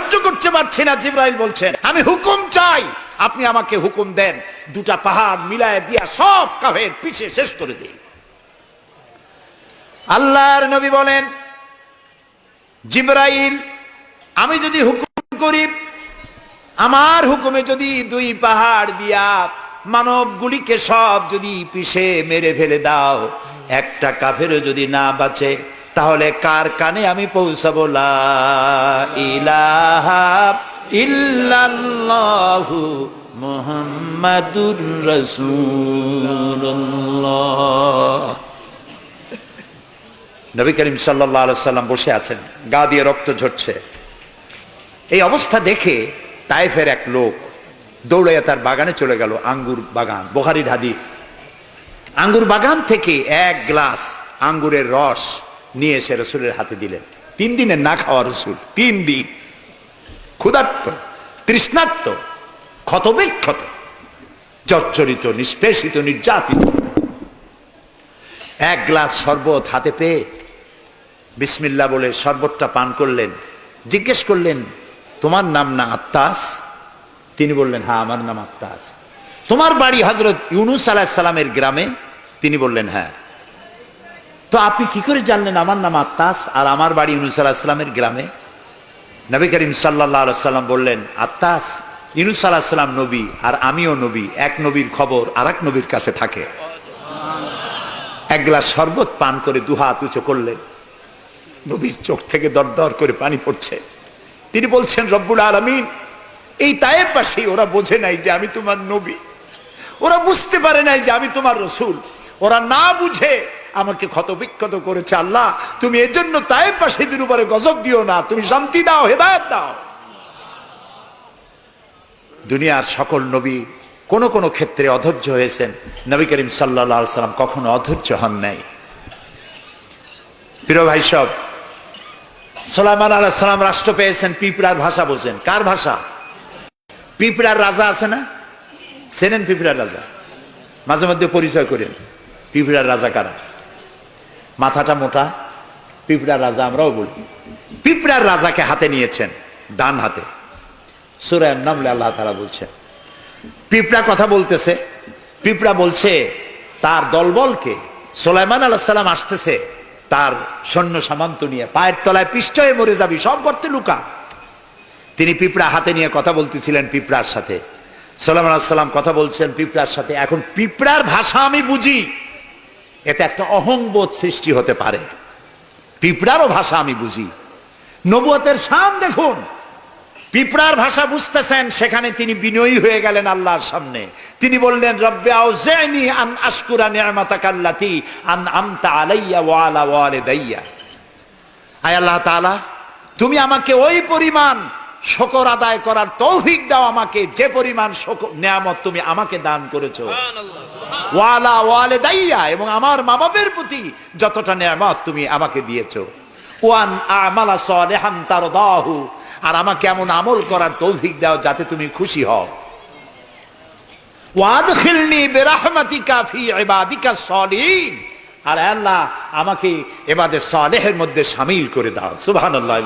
সহ্য করতে পারছি না। জিবরাইল বলছেন আমি হুকুম চাই, আপনি আমাকে হুকুম দেন, দুটা পাহাড় মিলায় দিয়া সব কাফের পিছে শেষ করে দিই। আল্লাহর নবী বলেন জিবরাইল, আমি যদি হুকুম করি, আমার হুকুমে যদি দুই পাহাড় দিয়া মানবগুলিকে সব যদি পিছে মেরে ফেলে দাও, একটা কাফেরও যদি না বাঁচে, তাহলে কার কানে আমি পৌঁছাবো লা ইলাহা ইল্লাল্লাহু মুহাম্মাদুর রাসূলুল্লাহ। নবী করিম সাল্লাল্লাহু আলাইহি সাল্লাম বসে আছেন, গা দিয়ে রক্ত ঝরছে। এই অবস্থা দেখে তায়েফের এক লোক দৌড়াইয়া তার বাগানে চলে গেল, আঙ্গুর বাগান, বুখারীর হাদিস। আঙ্গুর বাগান থেকে এক গ্লাস আঙ্গুরের রস নিয়ে এসে রসুলের হাতে দিলেন। 3 দিনের না খাওয়া রসুল, 3 দিন ক্ষুধার্ত, তৃষ্ণার্ত, ক্ষতবিক্ষত, জর্জরিত, নিষ্পেষিত, নির্যাতিত। এক গ্লাস শরবত হাতে পেয়ে বিসমিল্লাহ বলে শরবতটা পান করলেন। জিজ্ঞেস করলেন তোমার নাম না আত্তাস? তিনি বললেন হ্যাঁ আমার নাম আত্তাস। তোমার বাড়ি হযরত ইউনূস আলাইহিস সালামের গ্রামে? তিনি বললেন হ্যাঁ। তো আপনি কি করে জানলেন আমার নাম আত্তাস আর আমার বাড়ি ইউনূস আলাইহিস সালামের গ্রামে? নবী করিম সাল্লাল্লাহু আলাইহি সাল্লাম বললেন আত্তাস, ইউনূস আলাইহিস সালাম নবী আর আমিও নবী, এক নবীর খবর আরেক নবীর কাছে থাকে। এক গ্লাস শরবত পান করে দুহাত উঁচু করলেন। নবীর চোখ থেকে দরদর করে পানি পড়ছে। তিনি বলছেন রব্বুল আলামিন, এই তায়েফবাসী ওরা বোঝে নাই যে আমি তোমার নবী, ওরা বুঝতে পারে নাই যে আমি তোমার রসুল, ওরা না বুঝে আমাকে ক্ষতবিক্ষত করেছে। আল্লাহ তুমি এজন্য তায়েফবাসীদের উপরে গজব দিও না, তুমি শান্তি দাও, হেদায়েত দাও। দুনিয়ার সকল নবী কোন কোন ক্ষেত্রে অধৈর্য হয়েছেন, নবী করিম সাল্লাল্লাহু আলাইহি সাল্লাম কখনো অধৈর্য হন নাই। প্রিয় ভাই সব, সুলাইমান আলাইহিস সালাম রাষ্ট্র পেয়েছেন, পিঁপড়ার ভাষা বোঝেন। কার ভাষা? পিঁপড়ার রাজা আছে না, চেনেন পিঁপড়ার রাজা? মাঝে মধ্যে পরিচয় করেন পিঁপড়ার রাজা কারা। মাথাটা মোটা, পিঁপড়ার রাজা আমরাও বলি। পিঁপড়ার রাজাকে হাতে নিয়েছেন, ডান হাতে। সূরা আন-নামলে আল্লাহ তাআলা বলছেন, পিঁপড়া কথা বলতেছে, পিঁপড়া বলছে তার দলবলকে, সুলাইমান আলাইহিস সালাম আসতেছে তার সৈন্য সামন্ত নিয়ে, পায়ের তলায় পিষ্ট হয়ে মরে যাবি, সব গর্তে লুকা। তিনি পিঁপড়া হাতে নিয়ে কথা বলতেছিলেন পিঁপড়ার সাথে। সুলাইমান আলাইহিস সালাম কথা বলছেন পিঁপড়ার সাথে। এখন পিঁপড়ার ভাষা আমি বুঝি, এতে একটা অহংবোধ সৃষ্টি হতে পারে। পিঁপড়ারও ভাষা আমি বুঝি। নবুয়তের শান দেখুন, পিঁপড়ার ভাষা বুঝতেছেন, সেখানে তিনি বিনয়ী হয়ে গেলেন আল্লাহর সামনে। তিনি বললেন রব্বি আউজি'নি আন আশকুরা নি'মাতাকাল্লাতী আন'আমতা আলাইয়া ওয়া আলা ওয়ালিদাইয়া। আয় আল্লাহ তাআলা, তুমি আমাকে ওই পরিমাণ শুকর আদায় করার তৌফিক দাও আমাকে, যে পরিমাণ নিয়ামত তুমি আমাকে দান করেছো। ওয়া আলা ওয়ালিদাইয়া, এবং আমার মা বাবার প্রতি যতটা নিয়ামত তুমি আমাকে দিয়েছো। ওয়ান আমালা সালিহান তারদাহু, আর আমাকে এমন আমল করার তৌফিক দাও যাতে তুমি খুশি হও। ওয়াদখিলনি বিরাহমাতিকা ফি ইবাদিকাস সালিহিন, আর আল্লাহ আমাকে ইবাদে সালেহের মধ্যে শামিল করে দাও। সুবহানাল্লাহ।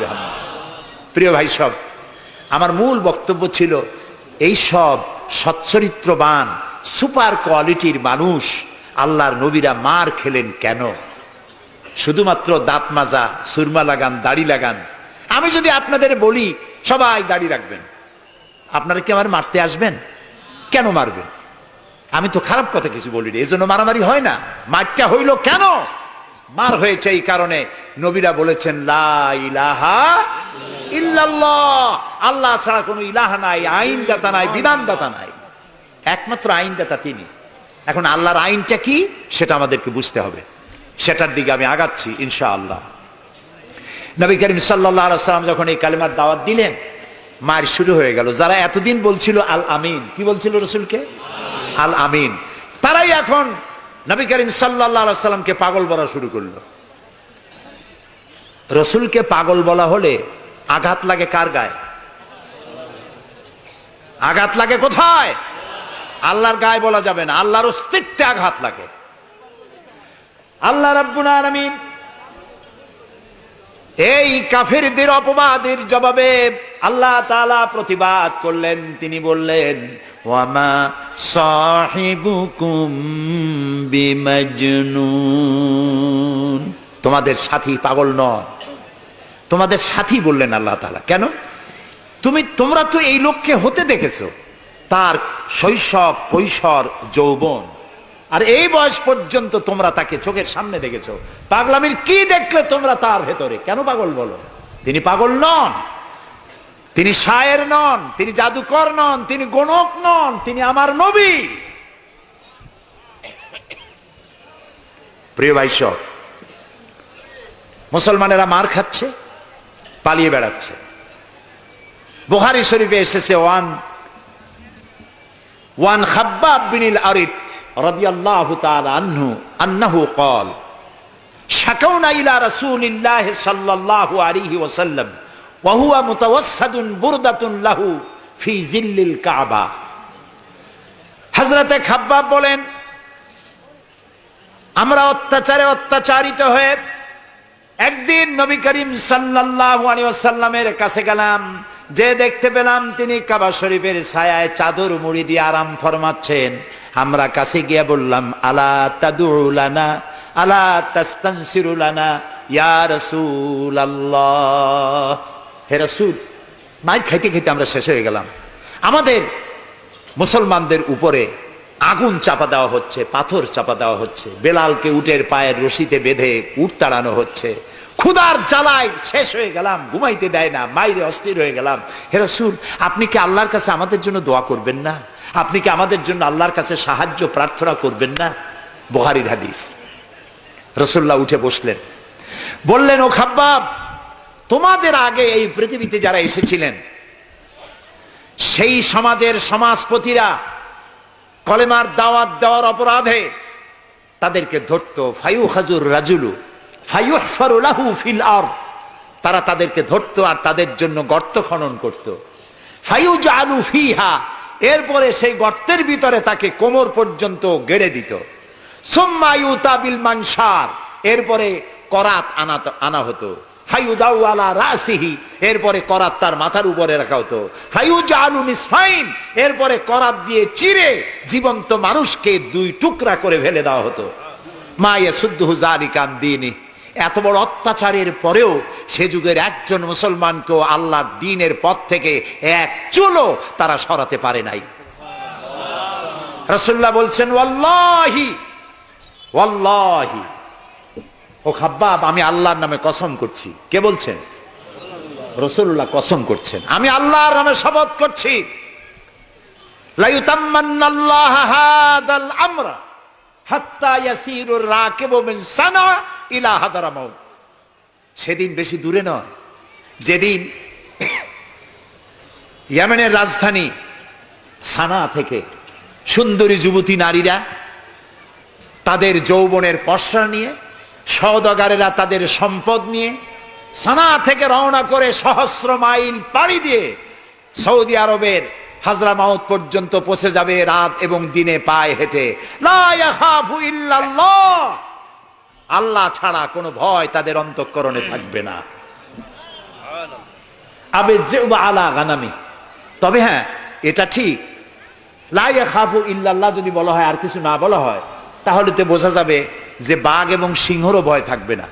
প্রিয় ভাই সব, আমার মূল বক্তব্য ছিল এই সব সচ্চরিত্রবান সুপার কোয়ালিটির মানুষ আল্লাহর নবীরা মার খেলেন কেন? শুধুমাত্র দাঁত মাজা, সুরমা লাগান, দাড়ি লাগান। আমি যদি আপনাদের বলি সবাই দাড়ি রাখবেন, আপনারা কি আমার মারতে আসবেন? কেন মারবেন? আমি তো খারাপ কথা কিছু বলি, এই জন্য মারামারি হয় না। মারটা হইল কেন? মার হয়েছে এই কারণে নবীরা বলেছেন লা ইলাহা ইল্লাল্লাহ, আল্লাহ ছাড়া কোনো ইলাহা নাই, আইনদাতা নাই, বিধানদাতা নাই, একমাত্র আইনদাতা তিনি। এখন আল্লাহর আইনটা কি সেটা আমাদেরকে বুঝতে হবে, সেটার দিকে আমি আগাচ্ছি ইনশাআল্লাহ। নবী করিম সাল্লাল্লাহু আলাইহি ওয়াসাল্লাম যখন এই কালেমার দাওয়াত দিলেন, মার শুরু হয়ে গেল। যারা এতদিন বলছিল আল আমিন, কি বলছিল রসুলকে? আল আমিন, তারাই এখন নবী করিম সাল্লাল্লাহু আলাইহি ওয়াসাল্লামকে পাগল বলা শুরু করলো। রসুলকে পাগল বলা হলে আঘাত লাগে কার গায়ে? আঘাত লাগে কোথায়? আল্লাহর গায়ে বলা যাবে না, আল্লাহর অস্তিত্বে আঘাত লাগে। আল্লাহ রাব্বুল আলামিন এই কাফেরদের অপবাদের জবাবে আল্লাহ তাআলা প্রতিবাদ করলেন। তিনি বললেন, ওয়ামা সাহিবুকুম বিমাজনুন, তোমাদের সাথী পাগল নয়। তোমাদের সাথী বললেন আল্লাহ তাআলা। কেন? তোমরা তো এই লোককে হতে দেখেছো, তার শৈশব, কৈশোর, যৌবন, আর এই বয়স পর্যন্ত তোমরা তাকে চোখের সামনে দেখেছো। পাগলামির কি দেখলে তোমরা তার ভেতরে? কেন পাগল বলো? তিনি পাগল নন, তিনি শায়ের নন, তিনি জাদুকর নন, তিনি গণক নন, তিনি আমার নবী। প্রিয় ভাই সব, মুসলমানেরা মার খাচ্ছে, পালিয়ে বেড়াচ্ছে। বুখারী শরীফে এসেছে ওয়ান খাব্বাব বিন আরিত রাদিয়াল্লাহু তাআলা আনহু আন্নাহু قال শাকাউনা ইলা রাসূলিল্লাহ সাল্লাল্লাহু আলাইহি ওয়াসাল্লাম ওয়া হুয়া মুতাওয়াসসাদুন বুরদাতুন লাহু ফি জিল্লিল কাবা। হযরতে খাব্বাব বলেন, আমরা অত্যাচারিত হয়ে একদিন নবী করিম সাল্লাল্লাহু আলাইহি ওয়াসাল্লামের কাছে গেলাম, যে দেখতে পেলাম তিনি কাবা শরীফের ছায়ায় চাদর মুড়ি দিয়ে আরাম ফরমাচ্ছেন। আমরা কাছে গিয়ে বললাম, আলা তাদউ লানা আলা তাস্তানসিরু লানা ইয়া রাসূলুল্লাহ, হে রাসূল। মাইর খাইতে খাইতে আমরা শেষ হয়ে গেলাম। আমাদের মুসলমানদের উপরে আগুন চাপা দেওয়া হচ্ছে, পাথর চাপা দেওয়া হচ্ছে, বেলালকে উটের পায়ের রশিতে বেঁধে উট তাড়ানো হচ্ছে। ক্ষুধার জ্বালায় শেষ হয়ে গেলাম, ঘুমাইতে দেয় না, মাইরে অস্থির হয়ে গেলাম। হে রাসূল, আপনি কি আল্লাহর কাছে আমাদের জন্য দোয়া করবেন না? আপনি কি আমাদের জন্য আল্লাহর কাছে সাহায্য প্রার্থনা করবেন না? বুখারীর হাদিস। রাসূলুল্লাহ উঠে বসলেন, বললেন, ও খাব্বাব, তোমাদের আগে এই পৃথিবীতে যারা এসেছিলেন সেই সমাজের সমাজপতিরা কলেমার দাওয়াত দেওয়ার অপরাধে তাদেরকে ধরতো। ফায়ুখাজুর রাজুলু ফায়ুহফারু লাহু ফিল আরদ, তারা তাদেরকে ধরতো আর তাদের জন্য গর্ত খনন করত। ফায়ুজালু ফিহা, এরপরে সেই গর্তের ভিতরে তাকে কোমর পর্যন্ত গেড়ে দিত। সুম্মা ইউতা বিল মানশার, এরপরে করাত আনা হতো। ফায়ুদাউ আলা রাসিহি, এরপরে করাত তার মাথার উপরে রাখা হতো। ফায়ুজালু নিসফাইন, এরপরে করাত দিয়ে চিরে জীবন্ত মানুষকে দুই টুকরা করে ফেলে দেওয়া হতো। মা ইয়াসুদ্দুহু যালিকা আন দীনি, এত বড় অত্যাচারের পরেও সে যুগের একজন মুসলমানকেও আল্লাহর দ্বীনের পথ থেকে এক চুলও তারা সরাতে পারে নাই। রাসূলুল্লাহ বলছেন, ওয়াল্লাহি ওয়াল্লাহি, ও খাব্বাব, আমি আল্লাহর নামে কসম করছি। কে বলছেন? রাসূলুল্লাহ কসম করছেন, আমি আল্লাহর নামে শপথ করছি, লা ইউতাম্মান্নাল্লাহু হাযাল আমরা হাত্তা ইয়াসিরুর রাকিবু মিন সানা ইলা হাদারামাউত। সেদিন বেশি দূরে নয়, যেদিন ইয়েমেনের রাজধানী সানা থেকে সুন্দরী যুবতী নারীরা তাদের যৌবনের পসরা নিয়ে, সওদাগারেরা তাদের সম্পদ নিয়ে সানা থেকে রওনা করে সহস্র মাইল পাড়ি দিয়ে সৌদি আরবের হাজরামাউত পর্যন্ত পৌঁছে যাবে রাত এবং দিনে পায়ে হেঁটে। লা ইয়াখাফু ইল্লাল্লাহ, আল্লাহ ছাড়া কোনো ভয় তাদের অন্তঃকরণে থাকবে না। আবে যিবা আলা গানামি, তবে হ্যাঁ এটা ঠিক, লা ইয়াখাফু ইল্লাল্লাহ যদি বলা হয় আর কিছু না বলা হয়, তাহলে তো বোঝা যাবে যে বাঘ এবং সিংহরও ভয় থাকবে না।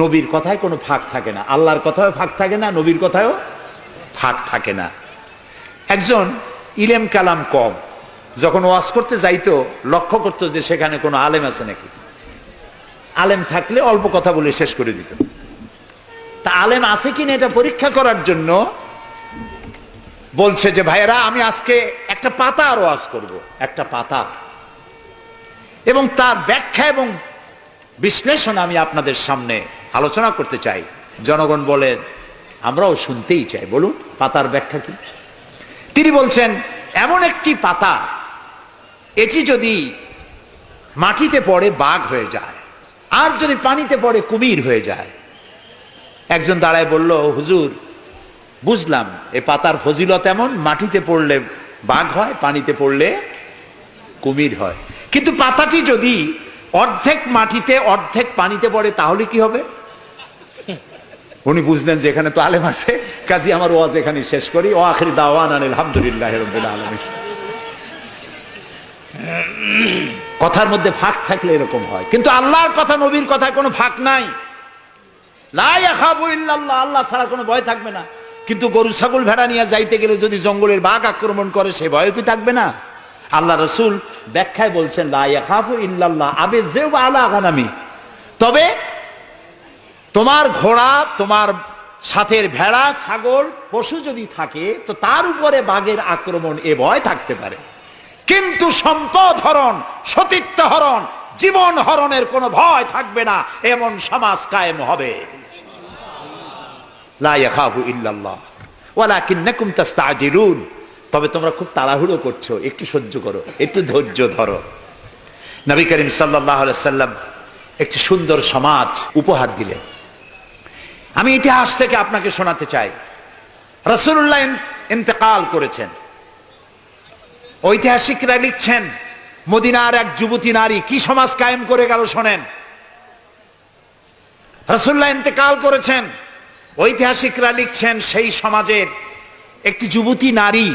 নবীর কথায় কোনো ফাঁক থাকে না, আল্লাহর কথায়ও ফাঁক থাকে না, নবীর কথায়ও ফাঁক থাকে না। একজন ইলেম কালাম কম যখন ওয়াজ করতে যাইতো, লক্ষ্য করতো যে সেখানে কোনো আলেম আছে নাকি। আলেম থাকলে অল্প কথা বলে শেষ করে দিত। তা আলেম আছে কিনা এটা পরীক্ষা করার জন্য বলছে যে, ভাইয়েরা, আমি আজকে একটা পাতা আর ওয়াজ করব, একটা পাতা, এবং তার ব্যাখ্যা এবং বিশ্লেষণ আমি আপনাদের সামনে আলোচনা করতে চাই। জনগণ বলেন, আমরাও শুনতেই চাই, বলুন পাতার ব্যাখ্যা কি। তিনি বলছেন, এমন একটি পাতা, এটি যদি মাটিতে পড়ে বাঘ হয়ে যায়, আর যদি পানিতে পড়ে কুমির হয়ে যায়। একজন দাঁড়ায় বলল, হুজুর, বুঝলাম এই পাতার ফজিলত এমন, মাটিতে পড়লে বাঘ হয়, পানিতে পড়লে কুমির হয়, কিন্তু পাতাটি যদি অর্ধেক মাটিতে অর্ধেক পানিতে পড়ে তাহলে কি হবে? উনি বুঝলেন যে এখানে তো আলেম আছে, কাজী আমার ওয়াজ এখানে শেষ করি। ও আখির দাওয়ানা আলহামদুলিল্লাহি রাব্বিল আলামিন। কথার মধ্যে ফাঁক থাকলে এরকম হয়, কিন্তু আল্লাহর কথা, নবীর কথায় কোনো ফাঁক নাই। লা ইয়াখাফু ইল্লাল্লাহ, আল্লাহ ছাড়া কোনো ভয় থাকবে না। কিন্তু গরু ছাগল ভেড়া নিয়ে যাইতে গেলে যদি জঙ্গলের বাঘ আক্রমণ করে, সে ভয় কি থাকবে না? আল্লাহ রাসূল ব্যাখ্যায় বলছেন লা ইয়াখাফু ইল্লাল্লাহ আবে যেও আলা গানামি, তবে তোমার ঘোড়া, তোমার সাথের ভেড়া ছাগল পশু যদি থাকে তো তার উপরে বাঘের আক্রমণ এ ভয় থাকতে পারে, কিন্তু সম্পদ হরণ, সতীত্ব হরণ, জীবন হরণের কোনো ভয় থাকবে না, এমন সমাজ কায়েম হবে। লা ইয়াখাফু ইল্লাল্লাহ ওয়ালাকিন্নাকুম তাস্তাজিলুন, তবে তোমরা খুব তাড়াহুড়ো করছো, একটু সহ্য করো, একটু ধৈর্য ধরো। নবী করিম সাল্লাল্লাহু আলাইহি সাল্লাম একটি সুন্দর সমাজ উপহার দিলেন। আমি ইতিহাস থেকে আপনাকে শোনাতে চাই। রাসূলুল্লাহ ইন্তেকাল করেছেন, ঐতিহাসিকরা লিখছেন মদিনার এক যুবতী নারী কি সমাজ কায়েম করে গেল শোনেন। রাসূলুল্লাহ ইন্তেকাল করেছেন, ঐতিহাসিকরা লিখছেন সেই সমাজের একটি যুবতী নারী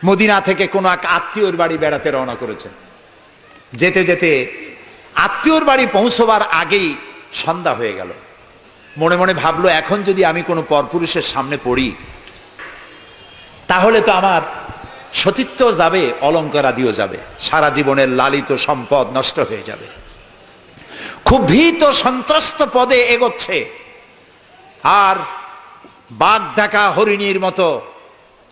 মদিনা থেকে কোনো এক আত্মীয়র বাড়ি বেড়াতে রওনা করেছেন। যেতে যেতে আত্মীয়র বাড়ি পৌঁছবার আগেই সন্ধ্যা হয়ে গেল। মনে মনে ভাবলো, এখন যদি আমি কোনো পরপুরুষের সামনে পড়ি তাহলে তো আমার সতীত্ব যাবে, অলংকার আদিও যাবে, সারা জীবনের লালিত সম্পদ নষ্ট হয়ে যাবে। খুব ভীত সন্ত্রস্ত পদে এগোচ্ছে, আর বাঘ দেখা হরিণীর মতো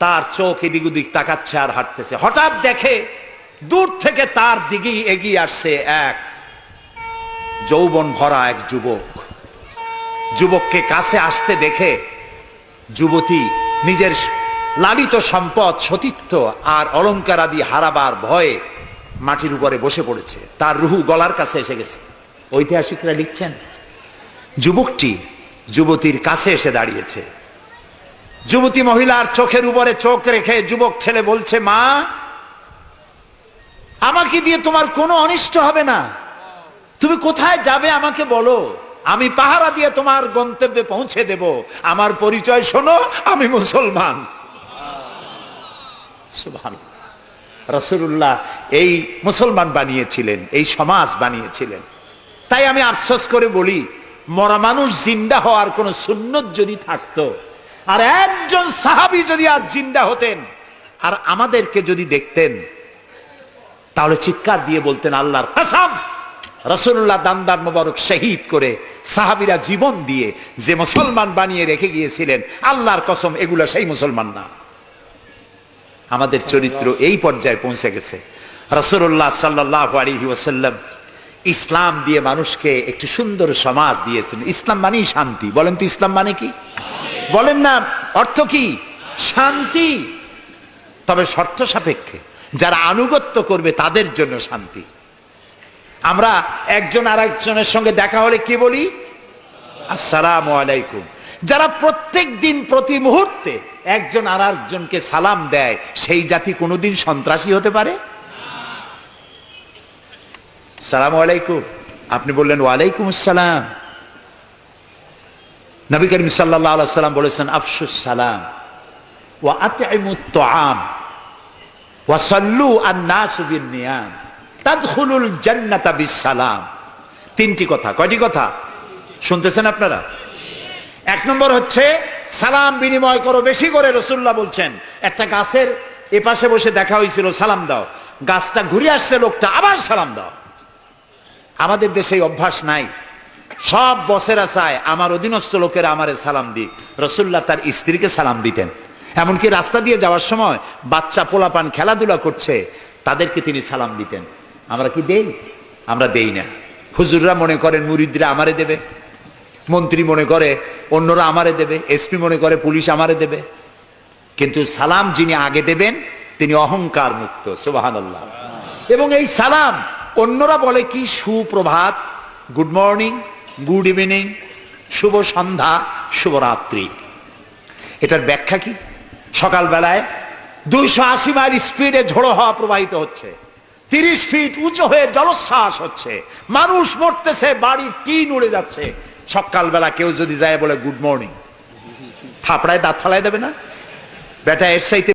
তার চোখ এদিক ওদিক তাকাচ্ছে আর হাঁটতেছে। হঠাৎ দেখে দূর থেকে তার দিকেই এগিয়ে আসছে এক যৌবন ভরা এক যুবক। যুবককে কাছে আসতে দেখে যুবতী নিজের লালিত সম্পদ, সতীত্ব আর অলংকার আদি হারাবার ভয়ে মাটির উপরে বসে পড়েছে, তার রুহু গলার কাছে এসে গেছে। ঐতিহাসিকরা লিখছেন যুবকটি যুবতীর কাছে এসে দাঁড়িয়েছে। যুবতী মহিলার চোখের উপরে চোখ রেখে যুবক ছেলে বলছে, মা, আমাকে দিয়ে তোমার কোনো অনিষ্ট হবে না, তুমি কোথায় যাবে আমাকে বলো, আমি পাহারা দিয়ে তোমার গন্তব্যে পৌঁছে দেব। আমার পরিচয় শোনো, আমি মুসলমান। সুবহানাল্লাহ। রাসূলুল্লাহ এই মুসলমান বানিয়েছিলেন, এই সমাজ বানিয়েছিলেন। তাই আমি আফসোস করে বলি, মরা মানুষ জিন্দা হওয়ার কোন সুন্নত যদি থাকতো, আর একজন সাহাবী যদি আজ জিন্দা হতেন আর আমাদেরকে যদি দেখতেন, তাহলে চিৎকার দিয়ে বলতেন আল্লাহর কসম, রাসূলুল্লাহ দান্দার মোবারক শহীদ করে সাহাবীরা জীবন দিয়ে যে মুসলমান বানিয়ে রেখে গিয়েছিলেন, আল্লাহর কসম এগুলা সেই মুসলমান না। আমাদের চরিত্র এই পর্যায়ে পৌঁছে গেছে। রাসূলুল্লাহ সাল্লাল্লাহু আলাইহি ওয়াসাল্লাম ইসলাম দিয়ে মানুষকে একটি সুন্দর সমাজ দিয়েছেন। ইসলাম মানেই শান্তি। বলেন তো ইসলাম মানে কি? বলেন না, অর্থ কি? শান্তি। তবে শর্ত সাপেক্ষে, যারা আনুগত্য করবে তাদের জন্য শান্তি। আমরা একজন আর একজনের সঙ্গে দেখা হলে কি বলি? আসসালামু আলাইকুম। যারা প্রত্যেক দিন প্রতি মুহূর্তে একজন আর একজনকে সালাম দেয়, সেই জাতি কোনোদিন সন্ত্রাসী হতে পারে? সালামু আলাইকুম, আপনি বললেন ওয়ালাইকুম আসসালাম। নবী করিম সাল্লাল্লাহু আলাইহি সাল্লাম বলেছেন আফশুস সালাম ওয়া আতইমুত তুআম ওয়া সাল্লু আন-নাসু বিন-নিয়াম তাদখুলুল জান্নাতা বিস-সালাম। তিনটি কথা। কয়টি কথা শুনতেছেন আপনারা? এক নম্বর হচ্ছে সালাম বিনিময় করো বেশি করে। রাসূলুল্লাহ বলছেন, একটা গাছের এপাশে বসে দেখা হয়েছিল, সালাম দাও, গাছটা ঘুরে আসছে, লোকটা আবার সালাম দাও। আমাদের দেশে অভ্যাস নাই। সব বসেরা চায় আমার অধীনস্থ লোকেরা আমারে সালাম দিক। রাসূলুল্লাহ তার স্ত্রীকে সালাম দিতেন। এমনকি রাস্তা দিয়ে যাওয়ার সময় বাচ্চা পোলাপান খেলাধুলা করছে, তাদেরকে তিনি সালাম দিতেন। আমরা কি দেই? আমরা দেই না। হুজুররা মনে করেন মুরিদরা আমারে দেবে, মন্ত্রী মনে করে অন্যরা আমারে দেবে, এসপি মনে করে পুলিশ আমারে দেবে। কিন্তু সালাম যিনি আগে দেবেন তিনি অহংকার মুক্ত। সুবহানাল্লাহ। এবং এই সালাম অন্যরা বলে কি? সুপ্রভাত, গুড মর্নিং, গুড ইভিনিং, শুভ সন্ধ্যা, শুভরাত্রি। এটার ব্যাখ্যা কি? সকালবেলায় 280 মাইল স্পিডে ঝোড়ো হওয়া প্রবাহিত হচ্ছে, 30 ফিট উঁচু হয়ে জলোচ্ছ্বাস হচ্ছে, মানুষ মরতেছে, বাড়ির টিন উড়ে যাচ্ছে। সকালবেলা কেউ যদি যায় বলে গুড মর্নিং, থাপড়ায় দাঁত ফালাই দেবে না? বেটা এর চাইতে